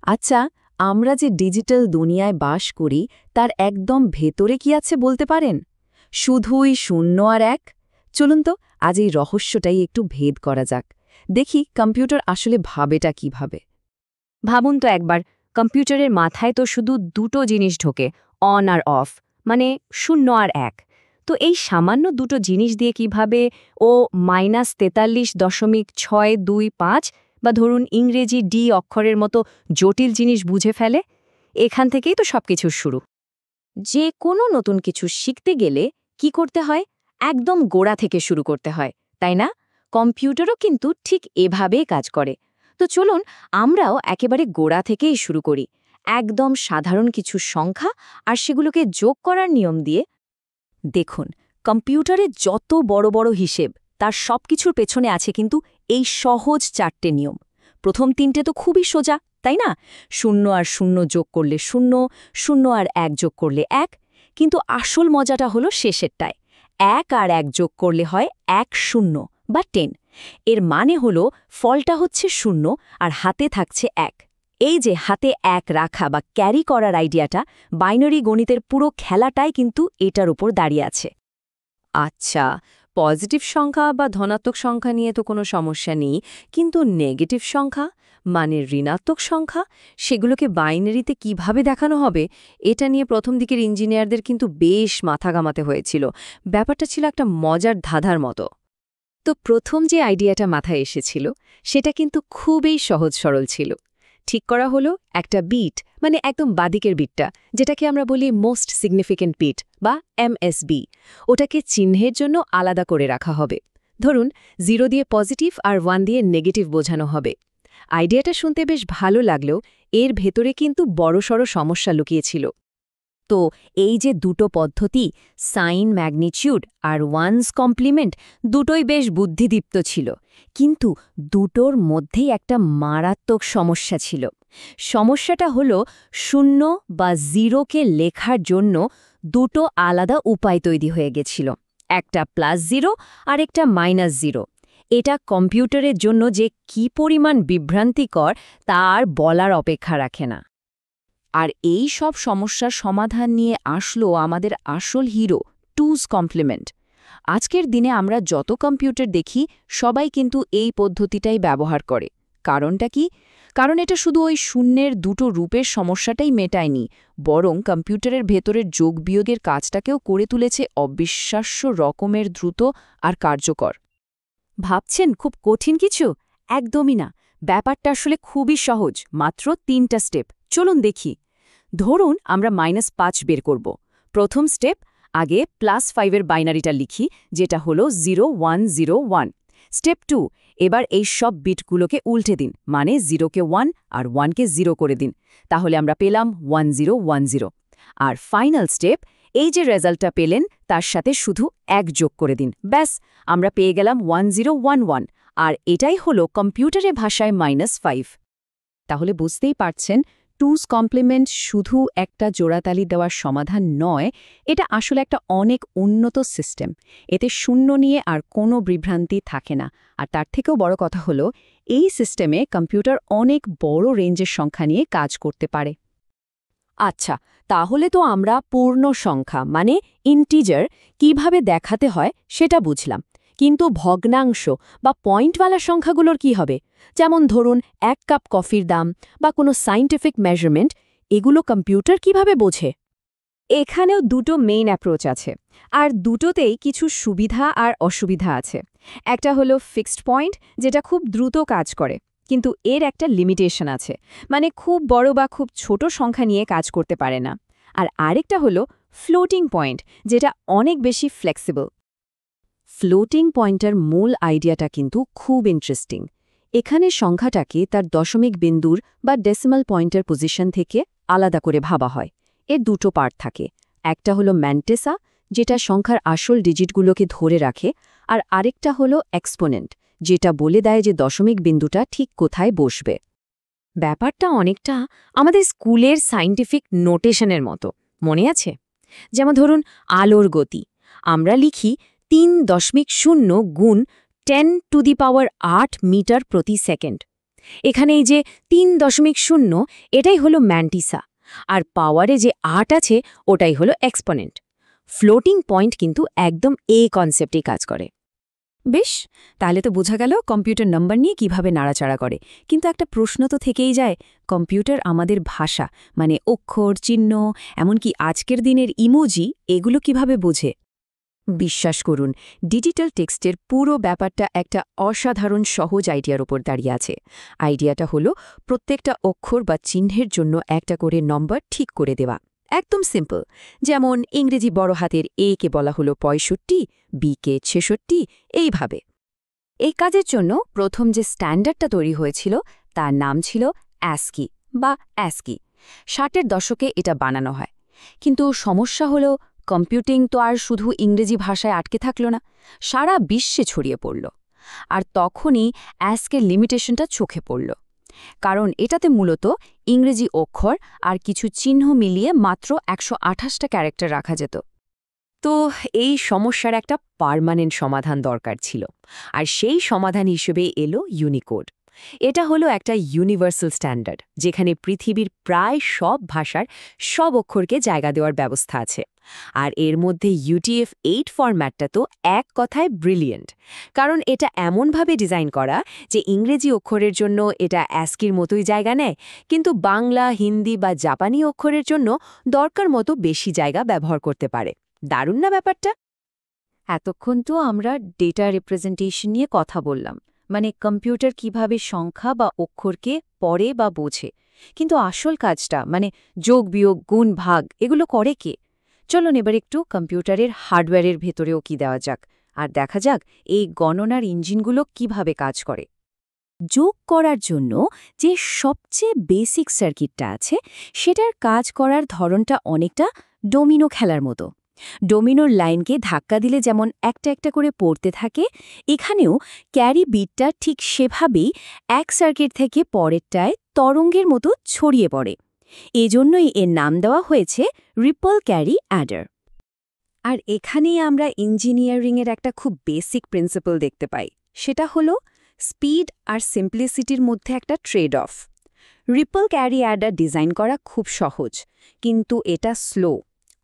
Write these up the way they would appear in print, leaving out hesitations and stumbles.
আচ্ছা, আমরা যে ডিজিটাল দুনিয়ায় বাস করি তার একদম ভেতরে কি আছে বলতে পারেন? শুধুই শূন্য আর এক? চলুন তো আজ এই রহস্যটাই একটু ভেদ করা যাক। দেখি কম্পিউটার আসলে ভাবেটা কিভাবে। ভাবুন তো একবার, কম্পিউটারের মাথায় তো শুধু দুটো জিনিস ঢোকে, অন আর অফ, মানে 0 আর 1। তো এই সামান্য দুটো জিনিস দিয়ে কিভাবে ও -43.625 বা ধরুন ইংরেজি ডি অক্ষরের মতো জটিল জিনিস বুঝে ফেলে? এখান থেকেই তো সবকিছুর শুরু। যে কোনো নতুন কিছু শিখতে গেলে কি করতে হয়? একদম গোড়া থেকে শুরু করতে হয়, তাই না? কম্পিউটারও কিন্তু ঠিক এভাবেই কাজ করে। তো চলুন আমরাও একেবারে গোড়া থেকেই শুরু করি, একদম সাধারণ কিছু সংখ্যা আর সেগুলোকে যোগ করার নিয়ম দিয়ে। দেখুন, কম্পিউটারে যত বড় বড় হিসেব তার সবকিছুর পেছনে আছে কিন্তু এই সহজ 4টে নিয়ম। প্রথম 3টে তো খুবই সোজা, তাই না? 0 আর 0 যোগ করলে 0, 0 আর 1 যোগ করলে 1। কিন্তু আসল মজাটা হলো শেষেরটায়। 1 আর 1 যোগ করলে হয় 10 বা 10। এর মানে হলো ফলটা হচ্ছে 0 আর হাতে থাকছে 1। এই যে হাতে 1 রাখা বা ক্যারি করার আইডিয়াটা, বাইনারি গণিতের পুরো খেলাটাই কিন্তু এটার উপর দাঁড়িয়ে আছে। আচ্ছা, পজিটিভ সংখ্যা বা ধনাত্মক সংখ্যা নিয়ে তো কোনো সমস্যা নেই, কিন্তু নেগেটিভ সংখ্যা মানে ঋণাত্মক সংখ্যা, সেগুলোকে বাইনারিতে কিভাবে দেখানো হবে, এটা নিয়ে প্রথম দিকের ইঞ্জিনিয়ারদের কিন্তু বেশ মাথা ঘামাতে হয়েছিল। ব্যাপারটা ছিল একটা মজার ধাঁধার মতো। তো প্রথম যে আইডিয়াটা মাথায় এসেছিল সেটা কিন্তু খুবই সহজ সরল ছিল। ঠিক করা হলো একটা বিট, মানে একদম বাদিকের বিটটা, যেটাকে আমরা বলি মোস্ট সিগনিফিক্যান্ট বিট বা এমএসবি, ওটাকে চিহ্নের জন্য আলাদা করে রাখা হবে। ধরুন 0 দিয়ে পজিটিভ আর 1 দিয়ে নেগেটিভ বোঝানো হবে। আইডিয়াটা শুনতে বেশ ভালো লাগলেও এর ভেতরে কিন্তু বড়সড় সমস্যা লুকিয়েছিল। তো এই যে দুটো পদ্ধতি, সাইন ম্যাগনিচিউড আর ওয়ান্স কমপ্লিমেন্ট, দুটোই বেশ বুদ্ধিদীপ্ত ছিল, কিন্তু দুটোর মধ্যেই একটা মারাত্মক সমস্যা ছিল। সমস্যাটা হলো 0 বা 0কে লেখার জন্য দুটো আলাদা উপায় তৈরি হয়ে গেছিল, একটা +0 আর একটা -0। এটা কম্পিউটারের জন্য যে কি পরিমাণ বিভ্রান্তিকর তা আর বলার অপেক্ষা রাখে না। আর এই সব সমস্যার সমাধান নিয়ে আসলো আমাদের আসল হিরো, টুস কমপ্লিমেন্ট। আজকের দিনে আমরা যত কম্পিউটার দেখি সবাই কিন্তু এই পদ্ধতিটাই ব্যবহার করে। কারণটা কি? কারণ এটা শুধু ওই শূন্যের দুটো রূপের সমস্যাটাই মেটায়নি, বরং কম্পিউটারের ভেতরের যোগ বিয়োগের কাজটাকেও করে তুলেছে অবিশ্বাস্য রকমের দ্রুত আর কার্যকর। ভাবছেন খুব কঠিন কিছু? একদমই না। ব্যাপারটা আসলে খুবই সহজ, মাত্র 3টা স্টেপ। চলুন দেখি। ধরুন আমরা -5 বের করব। প্রথম স্টেপ, আগে +5 এর বাইনারিটা লিখি, যেটা হলো 0101। স্টেপ 2, এবার এই সব বিটগুলোকে উল্টে দিন, মানে 0কে 1 আর 1কে 0 করে দিন। তাহলে আমরা পেলাম 1010। আর ফাইনাল স্টেপ, এই যে রেজাল্টটা পেলেন তার সাথে শুধু 1 যোগ করে দিন। ব্যাস, আমরা পেয়ে গেলাম 1011। আর এটাই হলো কম্পিউটারের ভাষায় -5। তাহলে বুঝতেই পারছেন, টুস কমপ্লিমেন্ট শুধু একটা জোড়াতালি দেওয়ার সমাধান নয়, এটা আসলে একটা অনেক উন্নত সিস্টেম। এতে শূন্য নিয়ে আর কোনো বিভ্রান্তি থাকে না। আর তার থেকেও বড় কথা হলো, এই সিস্টেমে কম্পিউটার অনেক বড় রেঞ্জের সংখ্যা নিয়ে কাজ করতে পারে। আচ্ছা, তাহলে তো আমরা পূর্ণ সংখ্যা মানে ইন্টিজার কিভাবে দেখাতে হয় সেটা বুঝলাম, কিন্তু ভগ্নাংশ বা পয়েন্টওয়ালা সংখ্যাগুলোর কি হবে? যেমন ধরুন 1 কাপ কফির দাম বা কোনো সায়েন্টিফিক মেজারমেন্ট, এগুলো কম্পিউটার কিভাবে বোঝে? এখানেও দুটো মেইন অ্যাপ্রোচ আছে, আর দুটোতেই কিছু সুবিধা আর অসুবিধা আছে। একটা হলো ফিক্সড পয়েন্ট, যেটা খুব দ্রুত কাজ করে, কিন্তু এর একটা লিমিটেশন আছে, মানে খুব বড় বা খুব ছোট সংখ্যা নিয়ে কাজ করতে পারে না। আর আরেকটা হলো ফ্লোটিং পয়েন্ট, যেটা অনেক বেশি ফ্লেক্সিবল। ফ্লোটিং পয়েন্টের মূল আইডিয়াটা কিন্তু খুব ইন্টারেস্টিং। এখানে সংখ্যাটাকে তার দশমিক বিন্দুর বা ডেসিমাল পয়েন্টের পজিশন থেকে আলাদা করে ভাবা হয়। এর দুটো পার্ট থাকে, একটা হলো ম্যান্টেসা, যেটা সংখ্যার আসল ডিজিটগুলোকে ধরে রাখে, আর আরেকটা হলো এক্সপোনেন্ট, যেটা বলে দেয় যে দশমিক বিন্দুটা ঠিক কোথায় বসবে। ব্যাপারটা অনেকটা আমাদের স্কুলের সায়েন্টিফিক নোটেশনের মতো, মনে আছে? যেমন ধরুন আলোর গতি, আমরা লিখি 3.0 গুণ 10⁸ মিটার প্রতি সেকেন্ড। এখানে এই যে 3.0 এটাই হলো ম্যান্টিসা, আর পাওয়ারে যে 8 আছে ওটাই হলো এক্সপোনেন্ট। ফ্লোটিং পয়েন্ট কিন্তু একদম এই কনসেপ্টেই কাজ করে। বেশ, তাহলে তো বোঝা গেল কম্পিউটার নাম্বার নিয়ে কিভাবে নাড়াচাড়া করে। কিন্তু একটা প্রশ্ন তো থেকেই যায়, কম্পিউটার আমাদের ভাষা মানে অক্ষর, চিহ্ন, এমনকি আজকের দিনের ইমোজি এগুলো কিভাবে বোঝে? বিশ্বাস করুন, ডিজিটাল টেক্সটের পুরো ব্যাপারটা একটা অসাধারণ সহজ আইডিয়ার উপর দাঁড়িয়ে আছে। আইডিয়াটা হলো প্রত্যেকটা অক্ষর বা চিহ্নের জন্য একটা করে নম্বর ঠিক করে দেওয়া। একদম সিম্পল। যেমন ইংরেজি বড় হাতের এ কে বলা হলো 65, বি কে 66, এইভাবে। এই কাজের জন্য প্রথম যে স্ট্যান্ডার্ডটা তৈরি হয়েছিল তার নাম ছিল অ্যাস্কি বা অ্যাস্কি। 60-এর দশকে এটা বানানো হয়। কিন্তু সমস্যা হলো, কম্পিউটিং তো আর শুধু ইংরেজি ভাষায় আটকে থাকল না, সারা বিশ্বে ছড়িয়ে পড়ল। আর তখনই অ্যাস্কের লিমিটেশনটা চোখে পড়ল। কারণ এটাতে মূলত ইংরেজি অক্ষর আর কিছু চিহ্ন মিলিয়ে মাত্র 128টা ক্যারেক্টার রাখা যেত। তো এই সমস্যার একটা পার্মানেন্ট সমাধান দরকার ছিল, আর সেই সমাধান হিসেবে এলো ইউনিকোড। এটা হলো একটা ইউনিভার্সাল স্ট্যান্ডার্ড, যেখানে পৃথিবীর প্রায় সব ভাষার সব অক্ষরকে জায়গা দেওয়ার ব্যবস্থা আছে। আর এর মধ্যে UTF-8 ফরম্যাটটা তো এক কথায় ব্রিলিয়েন্ট, কারণ এটা এমনভাবে ডিজাইন করা যে ইংরেজি অক্ষরের জন্য এটা অ্যাস্কির মতোই জায়গা নেয়, কিন্তু বাংলা, হিন্দি বা জাপানি অক্ষরের জন্য দরকার মতো বেশি জায়গা ব্যবহার করতে পারে। দারুণ না ব্যাপারটা? এতক্ষণ তো আমরা ডেটা রিপ্রেজেন্টেশন নিয়ে কথা বললাম, মানে কম্পিউটার কিভাবে সংখ্যা বা অক্ষরকে পড়ে বা বোঝে। কিন্তু আসল কাজটা মানে যোগ, বিয়োগ, গুণ, ভাগ এগুলো করে কে? চলুন এবার একটু কম্পিউটারের হার্ডওয়্যারের ভেতরেও কি দেওয়া যাক, আর দেখা যাক এই গণনার ইঞ্জিনগুলো কিভাবে কাজ করে। যোগ করার জন্য যে সবচেয়ে বেসিক সার্কিটটা আছে, সেটার কাজ করার ধরনটা অনেকটা ডোমিনো খেলার মতো। ডোমিনোর লাইনকে ধাক্কা দিলে যেমন একটা একটা করে পড়তে থাকে, এখানেও ক্যারি বিটটা ঠিক সেভাবেই এক সার্কিট থেকে পরেরটায় তরঙ্গের মতো ছড়িয়ে পড়ে। এজন্যই এর নাম দেওয়া হয়েছে রিপল ক্যারি অ্যাডার। আর এখানেই আমরা ইঞ্জিনিয়ারিংয়ের একটা খুব বেসিক প্রিন্সিপাল দেখতে পাই। সেটা হলো স্পিড আর সিম্পলিসিটির মধ্যে একটা trade of. Ripple carry Eder design করা খুব সহজ, কিন্তু এটা স্লো।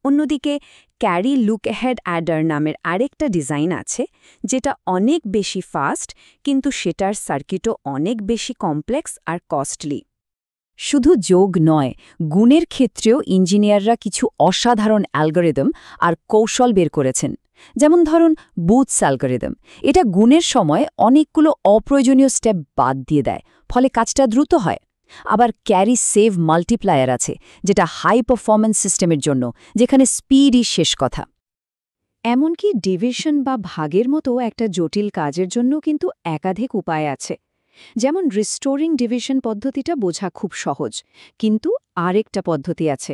অন্যদিকে ক্যারি লুক অ্যাহেড অ্যাডার নামের আরেকটা ডিজাইন আছে, যেটা অনেক বেশি ফাস্ট, কিন্তু সেটার সার্কিটও অনেক বেশি কমপ্লেক্স আর কস্টলি। শুধু যোগ নয়, গুণের ক্ষেত্রেও ইঞ্জিনিয়াররা কিছু অসাধারণ অ্যালগরিদম আর কৌশল বের করেছেন। যেমন ধরুন বুথস অ্যালগরিদম। এটা গুণের সময় অনেকগুলো অপ্রয়োজনীয় স্টেপ বাদ দিয়ে দেয়, ফলে কাজটা দ্রুত হয়। আবার ক্যারি সেভ মাল্টিপ্লায়ার আছে, যেটা হাই পারফরম্যান্স সিস্টেমের জন্য, যেখানে স্পিডই শেষ কথা। এমনকি ডিভিশন বা ভাগের মতো একটা জটিল কাজের জন্য কিন্তু একাধিক উপায় আছে। যেমন রিস্টোরিং ডিভিশন পদ্ধতিটা বোঝা খুব সহজ, কিন্তু আরেকটা পদ্ধতি আছে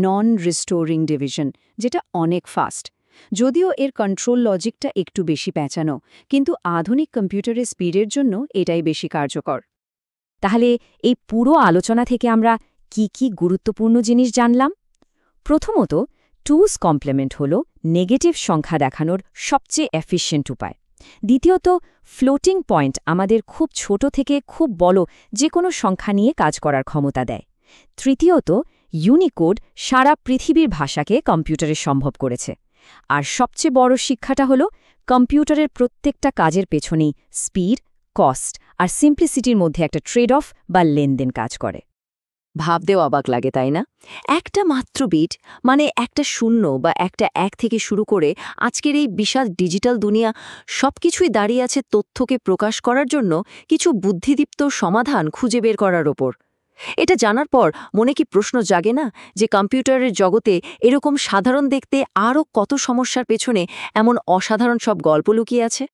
নন রিস্টোরিং ডিভিশন, যেটা অনেক ফাস্ট। যদিও এর কন্ট্রোল লজিকটা একটু বেশি পেঁচানো, কিন্তু আধুনিক কম্পিউটারের স্পিডের জন্য এটাই বেশি কার্যকর। তাহলে এই পুরো আলোচনা থেকে আমরা কি কি গুরুত্বপূর্ণ জিনিস জানলাম? প্রথমত, টুস কমপ্লিমেন্ট হল নেগেটিভ সংখ্যা দেখানোর সবচেয়ে এফিশিয়েন্ট উপায়। দ্বিতীয়ত, ফ্লোটিং পয়েন্ট আমাদের খুব ছোট থেকে খুব বড় যে কোনো সংখ্যা নিয়ে কাজ করার ক্ষমতা দেয়। তৃতীয়ত, ইউনিকোড সারা পৃথিবীর ভাষাকে কম্পিউটারে সম্ভব করেছে। আর সবচেয়ে বড় শিক্ষাটা হল, কম্পিউটারের প্রত্যেকটা কাজের পেছনেই স্পিড, কস্ট আর সিম্পলিসিটির মধ্যে একটা ট্রেড অফ বা লেনদেন কাজ করে। ভাবতেও অবাক লাগে, তাই না? একটা মাত্র বিট, মানে একটা শূন্য বা একটা এক থেকে শুরু করে আজকের এই বিশাল ডিজিটাল দুনিয়া, সবকিছুই দাঁড়িয়ে আছে তথ্যকে প্রকাশ করার জন্য কিছু বুদ্ধিদীপ্ত সমাধান খুঁজে বের করার ওপর। এটা জানার পর মনে কি প্রশ্ন জাগে না যে কম্পিউটারের জগতে এরকম সাধারণ দেখতে আরও কত সমস্যার পেছনে এমন অসাধারণ সব গল্প লুকিয়ে আছে?